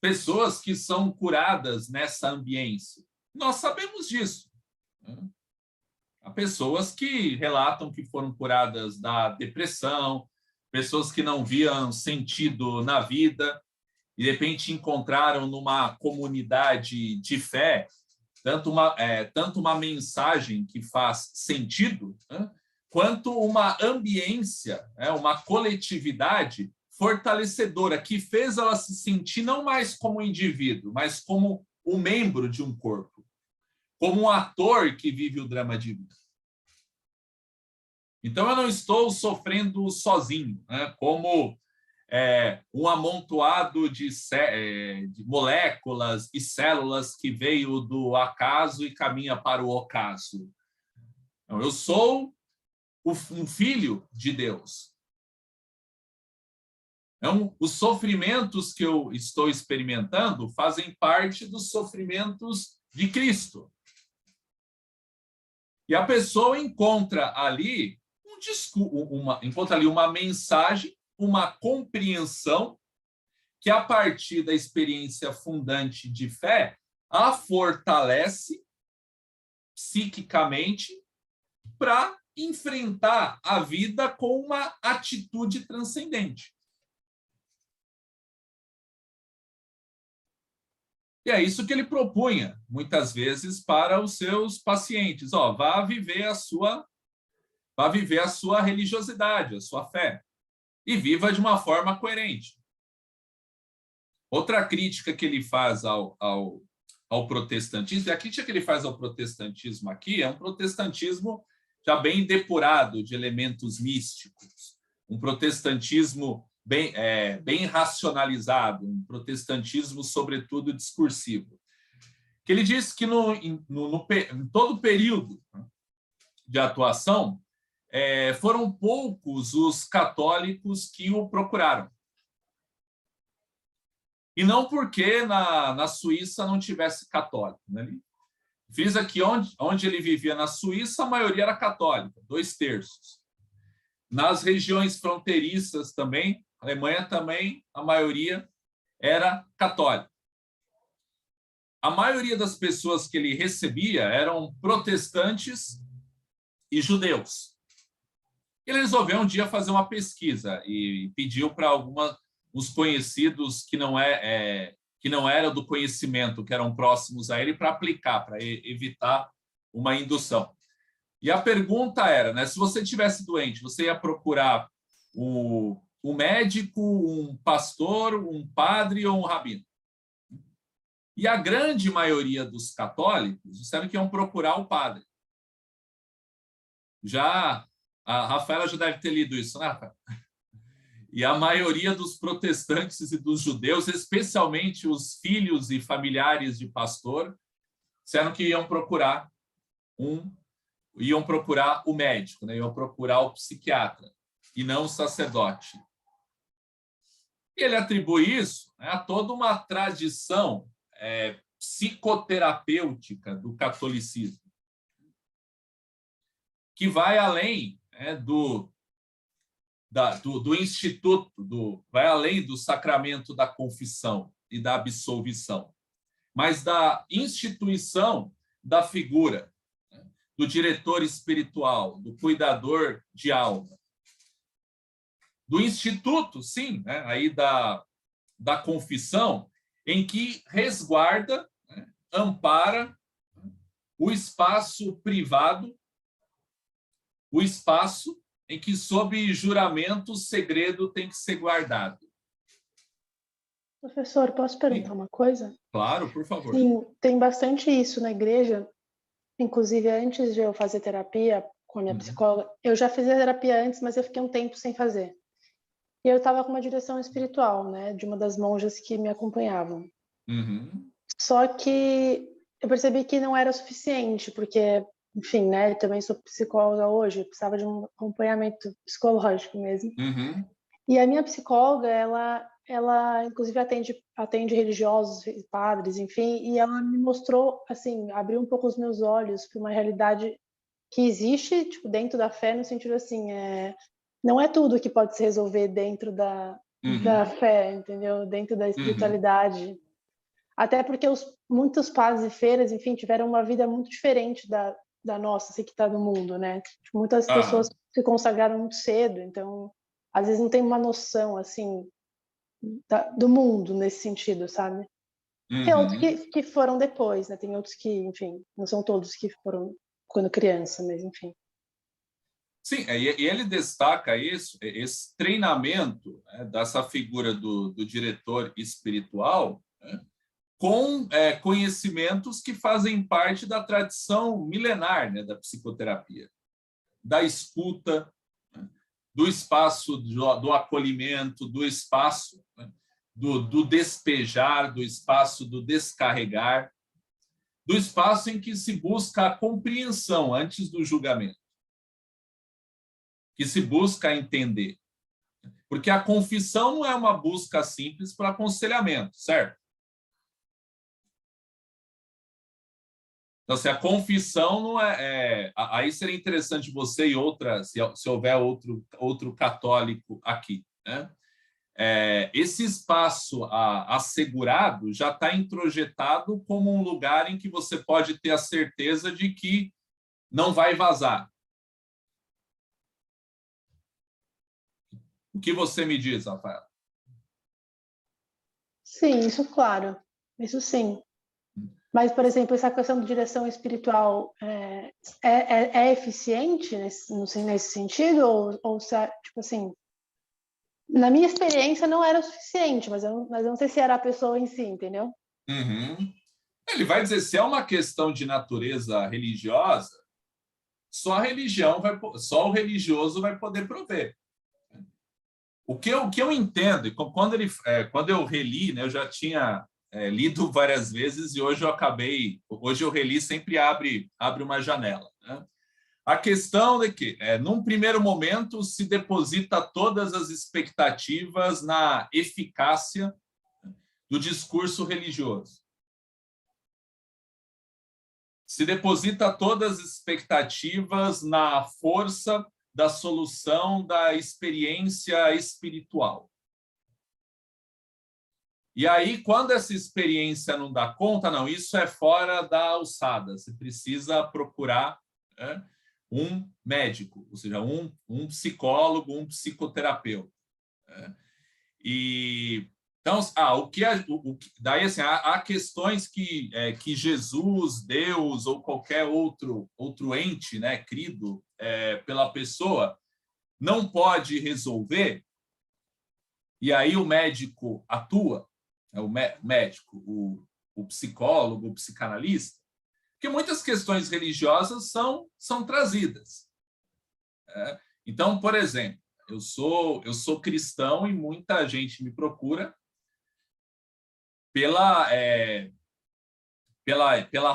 pessoas que são curadas nessa ambiência. Nós sabemos disso, né? Há pessoas que relatam que foram curadas da depressão, pessoas que não viam sentido na vida e, de repente, encontraram numa comunidade de fé tanto uma mensagem que faz sentido, né, quanto uma ambiência, né, uma coletividade fortalecedora, que fez ela se sentir não mais como um indivíduo, mas como um membro de um corpo, como um ator que vive o drama de vida. Então, eu não estou sofrendo sozinho, né, como um amontoado de moléculas e células que veio do acaso e caminha para o ocaso. Então, eu sou um filho de Deus. Então, os sofrimentos que eu estou experimentando fazem parte dos sofrimentos de Cristo. E a pessoa encontra ali uma mensagem, uma compreensão que, a partir da experiência fundante de fé, a fortalece psiquicamente para enfrentar a vida com uma atitude transcendente. E é isso que ele propunha, muitas vezes, para os seus pacientes. Vá viver a sua religiosidade, a sua fé, e viva de uma forma coerente. Outra crítica que ele faz ao protestantismo, e a crítica que ele faz ao protestantismo aqui é um protestantismo já bem depurado de elementos místicos, um protestantismo bem racionalizado, um protestantismo, sobretudo, discursivo. Que ele diz que em todo o período de atuação, foram poucos os católicos que o procuraram. E não porque na Suíça não tivesse católico, né? Ele frisa que onde ele vivia na Suíça, a maioria era católica, 2/3. Nas regiões fronteiriças também, Alemanha também, a maioria era católica. A maioria das pessoas que ele recebia eram protestantes e judeus. Ele resolveu um dia fazer uma pesquisa e pediu para os conhecidos que não eram do conhecimento, que eram próximos a ele, para aplicar, para evitar uma indução. E a pergunta era, né, se você estivesse doente, você ia procurar um médico, um pastor, um padre ou um rabino? E a grande maioria dos católicos disseram que iam procurar o padre. A Rafaela já deve ter lido isso, né, Rafaela? E a maioria dos protestantes e dos judeus, especialmente os filhos e familiares de pastor, disseram que iam procurar o médico, né? Iam procurar o psiquiatra, e não o sacerdote. E ele atribui isso, né, a toda uma tradição psicoterapêutica do catolicismo, que vai além, né, do instituto, vai além do sacramento da confissão e da absolvição, mas da instituição da figura, né, do diretor espiritual, do cuidador de alma, do instituto, sim, né, aí da confissão, em que resguarda, né, ampara o espaço privado, o espaço em que, sob juramento, o segredo tem que ser guardado. Professor, posso perguntar uma coisa? Claro, por favor. Sim, tem bastante isso na igreja. Inclusive, antes de eu fazer terapia com a minha psicóloga, eu já fazia terapia antes, mas eu fiquei um tempo sem fazer. E eu estava com uma direção espiritual, né, de uma das monjas que me acompanhavam. Só que eu percebi que não era suficiente, porque, enfim, né, eu também sou psicóloga hoje, eu precisava de um acompanhamento psicológico mesmo. E a minha psicóloga, ela inclusive atende religiosos, padres, enfim, e ela me mostrou, assim, abriu um pouco os meus olhos para uma realidade que existe, tipo, dentro da fé, no sentido assim, não é tudo que pode se resolver dentro da fé, entendeu? Dentro da espiritualidade. Até porque muitos padres e freiras, enfim, tiveram uma vida muito diferente da nossa, assim, que está no mundo, né? Tipo, muitas pessoas se consagraram muito cedo, então, às vezes não tem uma noção, assim, do mundo nesse sentido, sabe? Tem outros que foram depois, né? Tem outros que, enfim, não são todos que foram quando criança, mas enfim. Sim, e ele destaca isso, esse treinamento, né, dessa figura do diretor espiritual, né, com conhecimentos que fazem parte da tradição milenar, né, da psicoterapia, da escuta, né, do espaço do acolhimento, do espaço, né, do despejar, do espaço do descarregar, do espaço em que se busca a compreensão antes do julgamento, que se busca entender. Porque a confissão não é uma busca simples para aconselhamento, certo? Então, se a confissão não aí seria interessante você e outra, se houver outro católico aqui, né? Esse espaço assegurado já está introjetado como um lugar em que você pode ter a certeza de que não vai vazar. O que você me diz, Rafael? Sim, isso claro. Isso sim. Mas, por exemplo, essa questão de direção espiritual é eficiente nesse sentido? Ou tipo assim, na minha experiência não era o suficiente, mas eu não sei se era a pessoa em si, entendeu? Uhum. Ele vai dizer, se é uma questão de natureza religiosa, só o religioso vai poder prover. O que eu entendo, quando eu reli, né, eu já tinha lido várias vezes e hoje eu reli, sempre abre uma janela, né? A questão é que, num primeiro momento, se deposita todas as expectativas na eficácia do discurso religioso. Se deposita todas as expectativas na força da solução da experiência espiritual. E aí, quando essa experiência não dá conta, não, isso é fora da alçada. Você precisa procurar, né, um médico, ou seja, um psicólogo, um psicoterapeuta. Né? E então, daí assim, há questões que Jesus, Deus ou qualquer outro ente, né, crido pela pessoa, não pode resolver. E aí o médico atua, o médico, o psicólogo, o psicanalista, porque muitas questões religiosas são trazidas. Então, por exemplo, eu sou cristão e muita gente me procura pela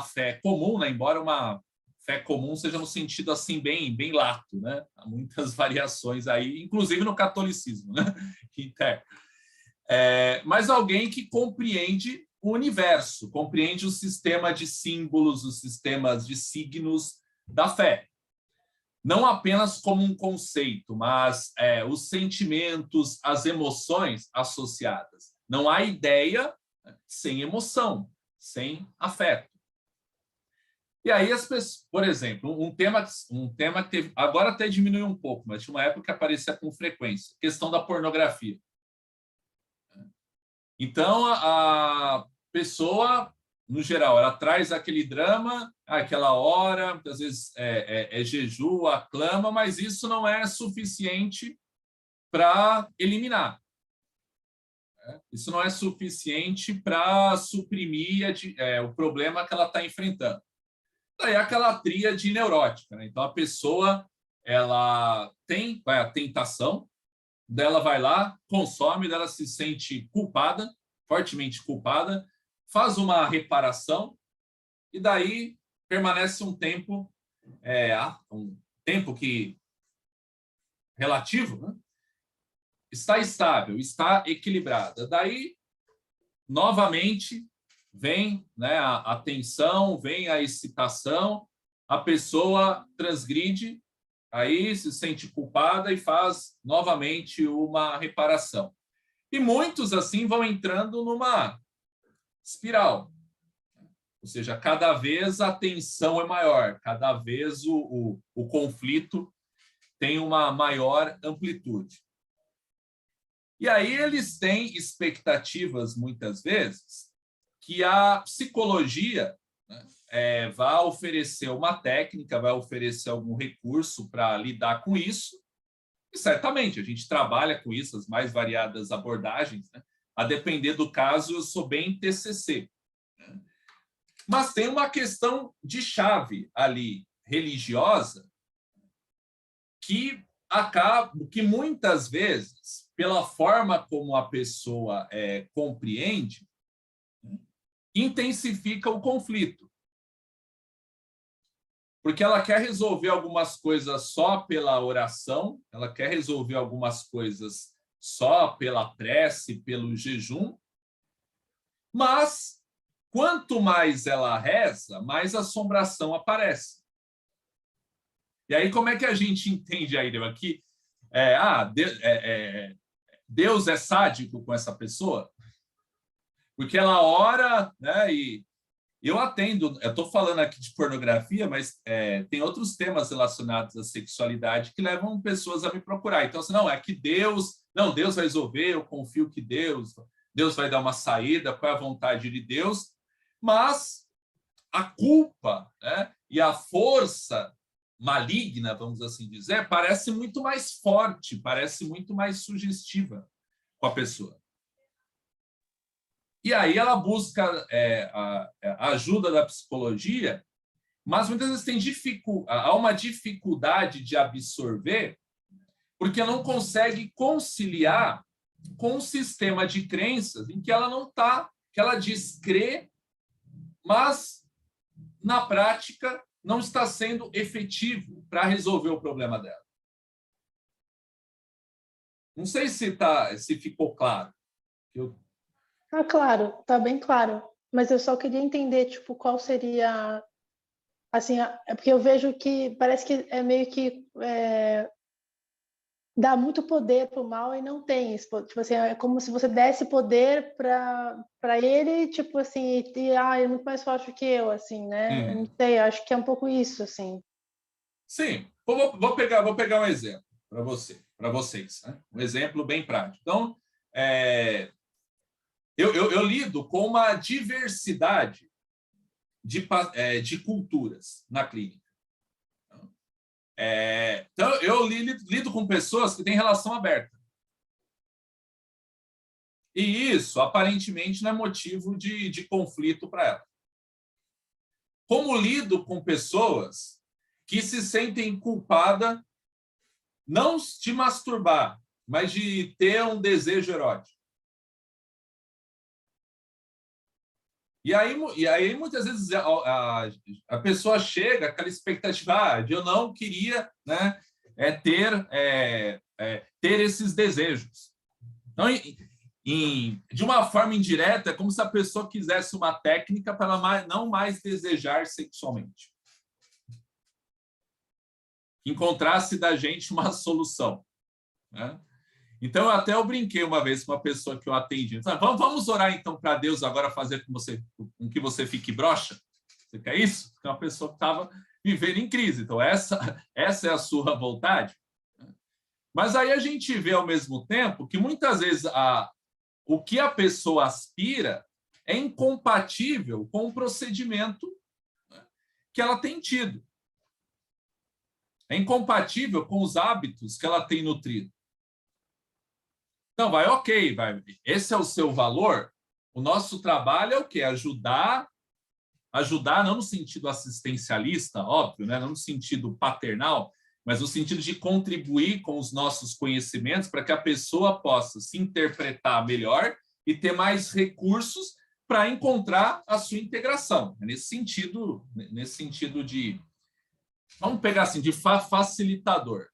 fé comum, né? Embora uma fé comum seja no sentido assim bem lato, né? Há muitas variações aí, inclusive no catolicismo, né? Mas alguém que compreende o universo, compreende o sistema de símbolos, os sistemas de signos da fé. Não apenas como um conceito, mas os sentimentos, as emoções associadas. Não há ideia sem emoção, sem afeto. E aí as pessoas, por exemplo, um tema que teve, agora até diminuiu um pouco, mas tinha uma época que aparecia com frequência, questão da pornografia. Então a pessoa, no geral, ela traz aquele drama, aquela hora, às vezes jejum, aclama, mas isso não é suficiente para eliminar. Isso não é suficiente para suprimir o problema que ela está enfrentando. Daí é aquela tríade neurótica, né? Então a pessoa ela tem a tentação, dela vai lá, consome, dela se sente culpada, fortemente culpada, faz uma reparação e daí permanece um tempo que relativo, né? Está estável, está equilibrada. Daí, novamente, vem, né, a tensão, vem a excitação, a pessoa transgride, aí se sente culpada e faz novamente uma reparação. E muitos, assim, vão entrando espiral. Ou seja, cada vez a tensão é maior, cada vez o conflito tem uma maior amplitude. E aí eles têm expectativas, muitas vezes, que a psicologia, né, vai oferecer uma técnica, vai oferecer algum recurso para lidar com isso. E certamente a gente trabalha com isso, as mais variadas abordagens, né? A depender do caso, eu sou bem TCC. Né? Mas tem uma questão de chave ali, religiosa, que acaba, que muitas vezes, pela forma como a pessoa compreende, intensifica o conflito. Porque ela quer resolver algumas coisas só pela oração, ela quer resolver algumas coisas só pela prece, pelo jejum, mas quanto mais ela reza, mais assombração aparece. E aí, como é que a gente entende aí, aqui? Deus é sádico com essa pessoa? Porque ela ora, né, e eu atendo, eu estou falando aqui de pornografia, mas tem outros temas relacionados à sexualidade que levam pessoas a me procurar. Então, assim, não, é que Deus vai resolver, eu confio que Deus vai dar uma saída, qual é a vontade de Deus, mas a culpa, né, e a força maligna, vamos assim dizer, parece muito mais forte, parece muito mais sugestiva com a pessoa. E aí ela busca a ajuda da psicologia, mas muitas vezes há uma dificuldade de absorver, porque não consegue conciliar com um sistema de crenças em que ela não está, que ela diz crer, mas na prática não está sendo efetivo para resolver o problema dela. Não sei se ficou claro. Ah, claro, tá bem claro. Mas eu só queria entender, tipo, qual seria, assim, é porque eu vejo que parece que é meio que dá muito poder pro mal e não tem isso. Tipo assim, é como se você desse poder para ele, tipo assim, é muito mais forte que eu, assim, né? Eu não sei, acho que é um pouco isso, assim. Sim, vou pegar um exemplo para vocês, né? Um exemplo bem prático. Então, eu lido com uma diversidade de culturas na clínica. Então, eu lido com pessoas que têm relação aberta. E isso, aparentemente, não é motivo de conflito para ela. Como lido com pessoas que se sentem culpadas não de masturbar, mas de ter um desejo erótico. E aí muitas vezes, a pessoa chega com aquela expectativa de eu não queria, né, ter esses desejos. Então, de uma forma indireta, é como se a pessoa quisesse uma técnica para ela não mais desejar sexualmente. Encontrasse da gente uma solução, né? Então, eu brinquei uma vez com uma pessoa que eu atendi. Vamos orar, então, para Deus agora fazer com que você fique broxa? Você quer isso? Porque é uma pessoa que estava vivendo em crise. Então, essa é a sua vontade. Mas aí a gente vê, ao mesmo tempo, que muitas vezes o que a pessoa aspira é incompatível com o procedimento, né, que ela tem tido. É incompatível com os hábitos que ela tem nutrido. Então, ok, esse é o seu valor. O nosso trabalho é o quê? Ajudar não no sentido assistencialista, óbvio, né? Não no sentido paternal, mas no sentido de contribuir com os nossos conhecimentos para que a pessoa possa se interpretar melhor e ter mais recursos para encontrar a sua integração. Nesse sentido de, vamos pegar assim, de facilitador.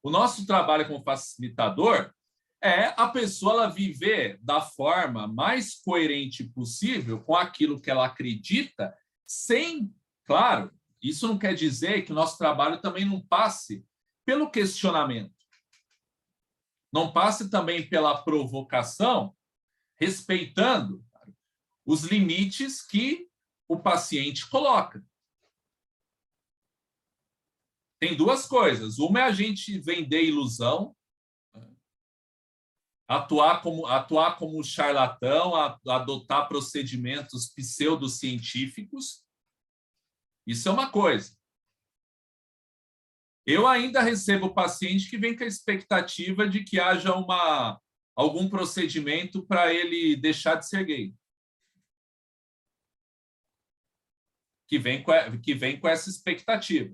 O nosso trabalho como facilitador é a pessoa ela viver da forma mais coerente possível com aquilo que ela acredita, sem, claro, isso não quer dizer que o nosso trabalho também não passe pelo questionamento, não passe também pela provocação, respeitando os limites que o paciente coloca. Tem duas coisas. Uma é a gente vender ilusão, atuar como charlatão, adotar procedimentos pseudocientíficos. Isso é uma coisa. Eu ainda recebo paciente que vem com a expectativa de que haja algum procedimento para ele deixar de ser gay. Que vem com essa expectativa.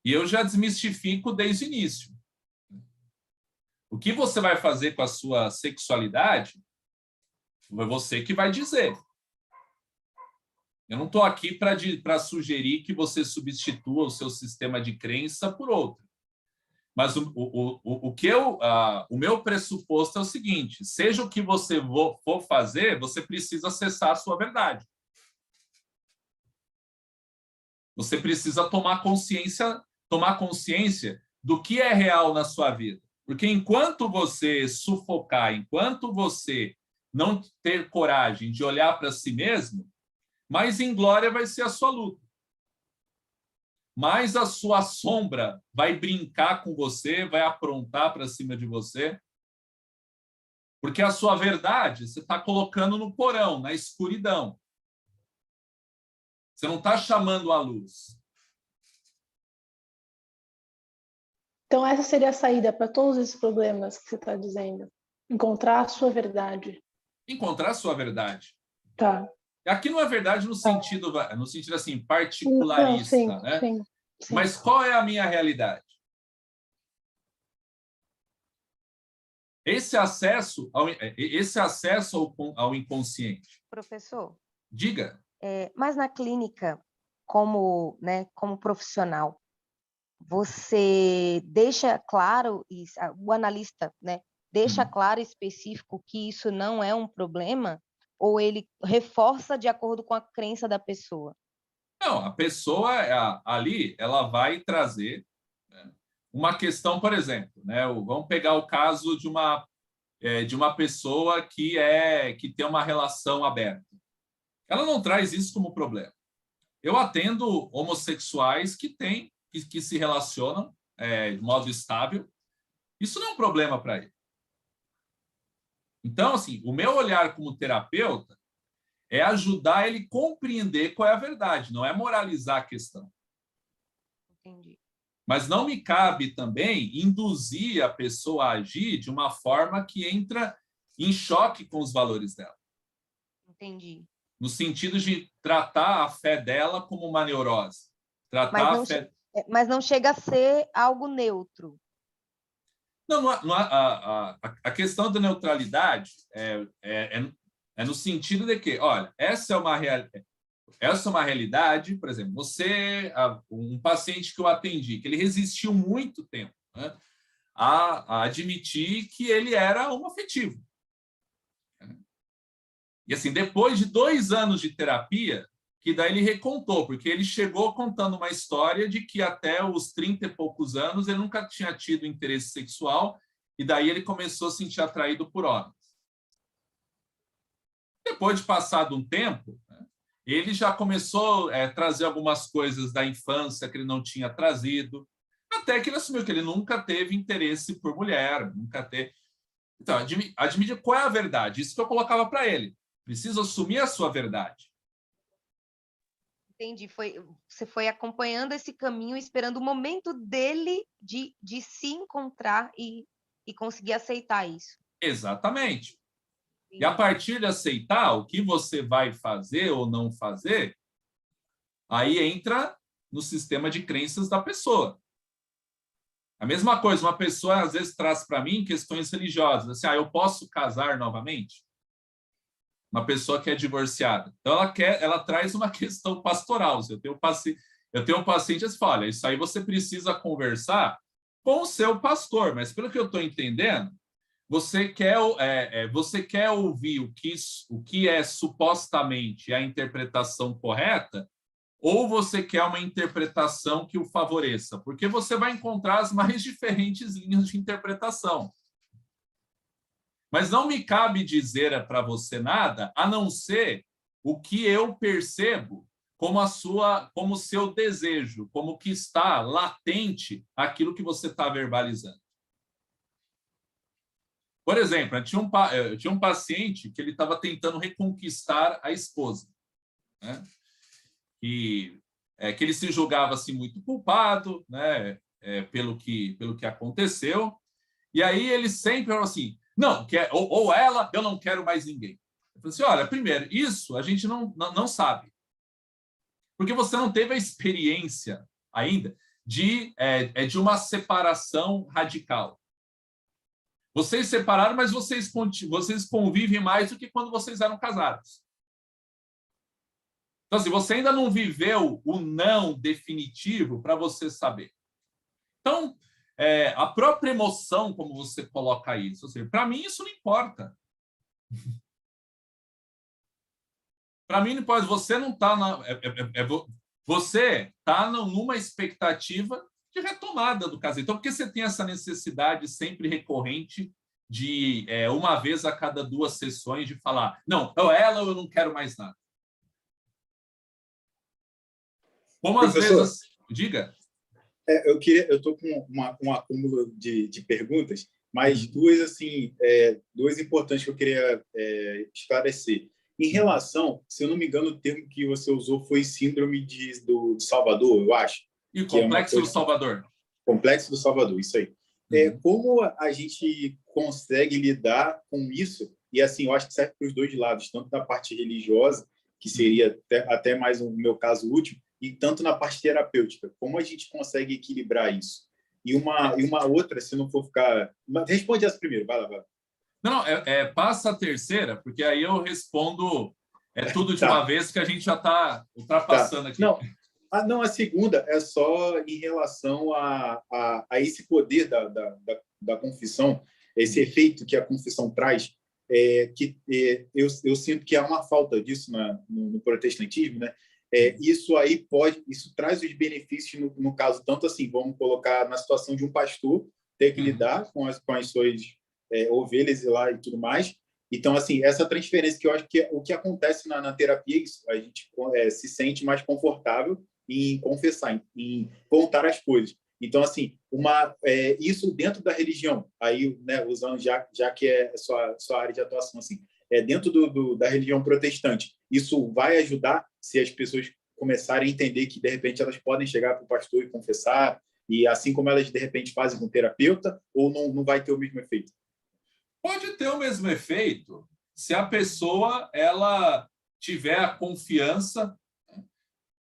E eu já desmistifico desde o início. O que você vai fazer com a sua sexualidade é você que vai dizer. Eu não estou aqui para sugerir que você substitua o seu sistema de crença por outro. Mas o meu pressuposto é o seguinte: seja o que você for fazer, você precisa acessar a sua verdade. Você precisa tomar consciência do que é real na sua vida. Porque enquanto você sufocar, enquanto você não ter coragem de olhar para si mesmo, mais inglória vai ser a sua luta. Mais a sua sombra vai brincar com você, vai aprontar para cima de você. Porque a sua verdade você está colocando no porão, na escuridão. Você não está chamando a luz. Então, essa seria a saída para todos esses problemas que você está dizendo. Encontrar a sua verdade. Encontrar a sua verdade. Tá. Aqui não é verdade no sentido assim, particularista, não, sim, né? Sim. Mas qual é a minha realidade? Esse acesso ao inconsciente. Professor. Diga. Mas na clínica, como profissional, você deixa claro, o analista, né, deixa claro e específico que isso não é um problema? Ou ele reforça de acordo com a crença da pessoa? Não, a pessoa ali, ela vai trazer, né, uma questão, por exemplo, né, vamos pegar o caso de uma pessoa que tem uma relação aberta. Ela não traz isso como problema. Eu atendo homossexuais que se relacionam de modo estável. Isso não é um problema para ele. Então, assim, o meu olhar como terapeuta é ajudar ele a compreender qual é a verdade, não é moralizar a questão. Entendi. Mas não me cabe também induzir a pessoa a agir de uma forma que entra em choque com os valores dela. Entendi. No sentido de tratar a fé dela como uma neurose. Mas não chega a ser algo neutro. Não, a questão da neutralidade é no sentido de que, olha, essa é uma realidade, por exemplo, um paciente que eu atendi, que ele resistiu muito tempo, né, a admitir que ele era homoafetivo. E assim, depois de 2 anos de terapia, que daí ele recontou, porque ele chegou contando uma história de que até os 30 e poucos anos ele nunca tinha tido interesse sexual, e daí ele começou a se sentir atraído por homens. Depois de passado um tempo, né, ele já começou a trazer algumas coisas da infância que ele não tinha trazido, até que ele assumiu que ele nunca teve interesse por mulher, nunca teve. Então, admite qual é a verdade. Isso que eu colocava para ele. Precisa assumir a sua verdade. Entendi. Você foi acompanhando esse caminho, esperando o momento dele de se encontrar e conseguir aceitar isso. Exatamente. E a partir de aceitar o que você vai fazer ou não fazer, aí entra no sistema de crenças da pessoa. A mesma coisa, uma pessoa às vezes traz para mim questões religiosas, assim, eu posso casar novamente? Uma pessoa que é divorciada. Então ela traz uma questão pastoral. Eu tenho um paciente que fala, olha, isso aí você precisa conversar com o seu pastor, mas pelo que eu estou entendendo, você quer ouvir o que é supostamente a interpretação correta, ou você quer uma interpretação que o favoreça? Porque você vai encontrar as mais diferentes linhas de interpretação. Mas não me cabe dizer para você nada, a não ser o que eu percebo como como o seu desejo, como que está latente aquilo que você está verbalizando. Por exemplo, eu tinha um paciente que ele estava tentando reconquistar a esposa, né? Que ele se julgava assim, muito culpado, né? Pelo que aconteceu. E aí ele sempre falou assim, não, ou ela, eu não quero mais ninguém. Eu falei assim, olha, primeiro, isso a gente não sabe. Porque você não teve a experiência ainda de uma separação radical. Vocês separaram, mas vocês convivem mais do que quando vocês eram casados. Então, assim, você ainda não viveu o não definitivo para você saber. Então, a própria emoção, como você coloca isso, para mim isso não importa. Para mim não pode. Você não está você está numa expectativa de retomada do casamento. Então, por que você tem essa necessidade sempre recorrente de uma vez a cada 2 sessões de falar, não, eu não quero mais nada? Como às vezes, diga. Eu estou com um acúmulo de perguntas, mas duas assim, duas importantes que eu queria esclarecer. Em relação, se eu não me engano, o termo que você usou foi síndrome do Salvador, eu acho. E o complexo do Salvador. Complexo do Salvador, isso aí. Como a gente consegue lidar com isso? E assim, eu acho que serve para os dois lados, tanto na parte religiosa, que seria até mais o meu caso último, e tanto na parte terapêutica. Como a gente consegue equilibrar isso? E uma outra, se não for ficar... Responde essa primeiro, vai lá. Não, passa a terceira, porque aí eu respondo tudo de uma vez, que a gente já está ultrapassando aqui. Não, a segunda é só em relação a esse poder da confissão, esse efeito que a confissão traz, eu sinto que há uma falta disso no protestantismo, né? Isso traz os benefícios, no caso, tanto assim, vamos colocar na situação de um pastor ter que lidar com as suas ovelhas e lá e tudo mais. Então, assim, essa transferência que eu acho que o que acontece na terapia é isso, a gente se sente mais confortável em confessar, em contar as coisas. Então, assim, isso dentro da religião, aí, né, usando já que é sua área de atuação, assim, dentro da religião protestante, isso vai ajudar se as pessoas começarem a entender que, de repente, elas podem chegar para o pastor e confessar, e assim como elas, de repente, fazem com o terapeuta, ou não vai ter o mesmo efeito? Pode ter o mesmo efeito se a pessoa ela tiver a confiança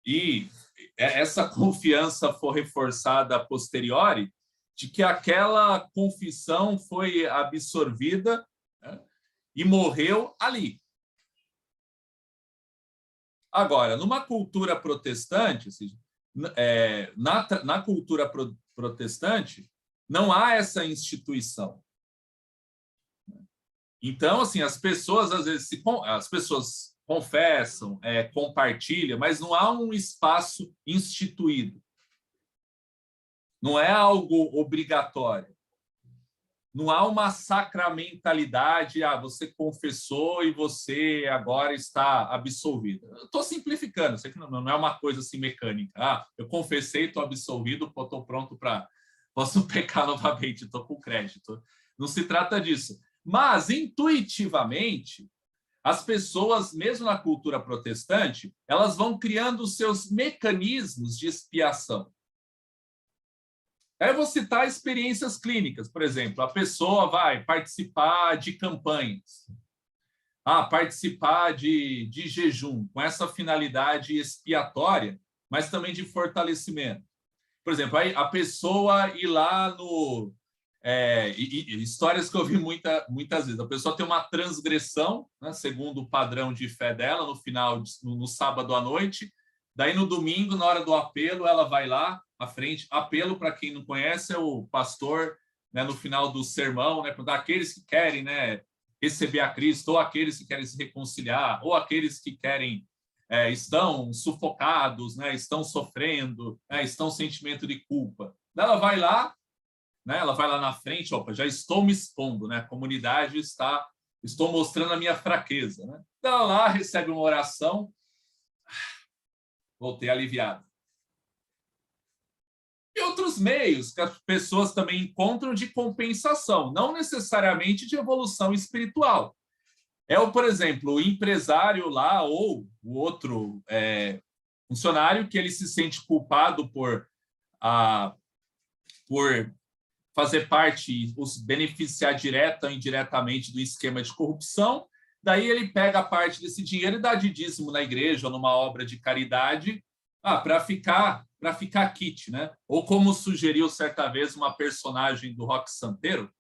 e essa confiança for reforçada a posteriori de que aquela confissão foi absorvida, né, e morreu ali. Agora, numa cultura protestante, na cultura protestante, não há essa instituição. Então, assim, as pessoas às vezes as pessoas confessam, compartilham, mas não há um espaço instituído. Não é algo obrigatório. Não há uma sacramentalidade, você confessou e você agora está absolvido. Eu estou simplificando, sei que não é uma coisa assim mecânica. Eu confessei, estou absolvido, estou pronto para... Posso pecar novamente, estou com crédito. Não se trata disso. Mas, intuitivamente, as pessoas, mesmo na cultura protestante, elas vão criando os seus mecanismos de expiação. Aí eu vou citar experiências clínicas, por exemplo, a pessoa vai participar de campanhas, participar de jejum, com essa finalidade expiatória, mas também de fortalecimento. Por exemplo, aí a pessoa ir lá no... histórias que eu vi muitas vezes. A pessoa tem uma transgressão, né, segundo o padrão de fé dela, no sábado à noite. Daí, no domingo, na hora do apelo, ela vai lá à frente. Apelo, para quem não conhece, é o pastor, né, no final do sermão, né, para aqueles que querem, né, receber a Cristo, ou aqueles que querem se reconciliar, ou aqueles que querem estão sufocados, né, estão sofrendo, né, estão sentimento de culpa. Ela vai lá né? Ela vai lá na frente, opa, já estou me expondo, né? A comunidade estou mostrando a minha fraqueza, né? Então, ela lá recebe uma oração, voltei aliviado. E outros meios que as pessoas também encontram de compensação, não necessariamente de evolução espiritual. Por exemplo, o empresário lá ou o outro funcionário que ele se sente culpado por fazer parte, os beneficiar direta ou indiretamente do esquema de corrupção. Daí ele pega parte desse dinheiro e dá de dízimo na igreja ou numa obra de caridade para ficar quite, né? Ou como sugeriu certa vez uma personagem do Roque Santeiro.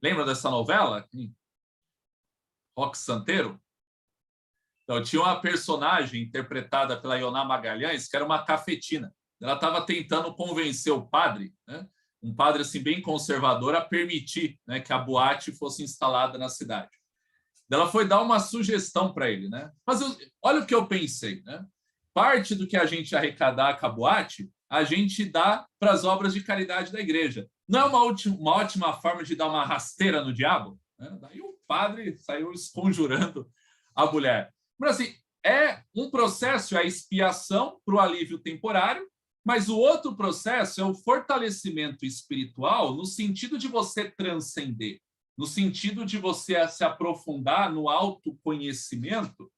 Lembra dessa novela? Roque Santeiro? Então, tinha uma personagem interpretada pela Ioná Magalhães, que era uma cafetina. Ela estava tentando convencer o padre, né? Um padre assim, bem conservador, a permitir, né, que a boate fosse instalada na cidade. Ela foi dar uma sugestão para ele, né? Mas olha o que eu pensei, né? Parte do que a gente arrecadar com a boate, a gente dá para as obras de caridade da igreja. Não é uma ótima forma de dar uma rasteira no diabo? Né? Daí o padre saiu esconjurando a mulher. Mas assim, é um processo, é a expiação para o alívio temporário, mas o outro processo é o fortalecimento espiritual no sentido de você transcender, no sentido de você se aprofundar no autoconhecimento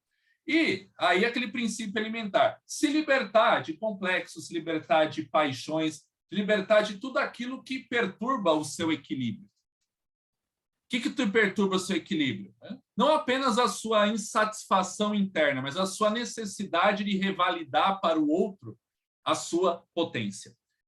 e aí aquele princípio elementar, se libertar de complexos, se libertar de paixões, se libertar de tudo aquilo que perturba o seu equilíbrio. O que perturba o seu equilíbrio? Não apenas a sua insatisfação interna, mas a sua necessidade de revalidar para o outro a sua potência.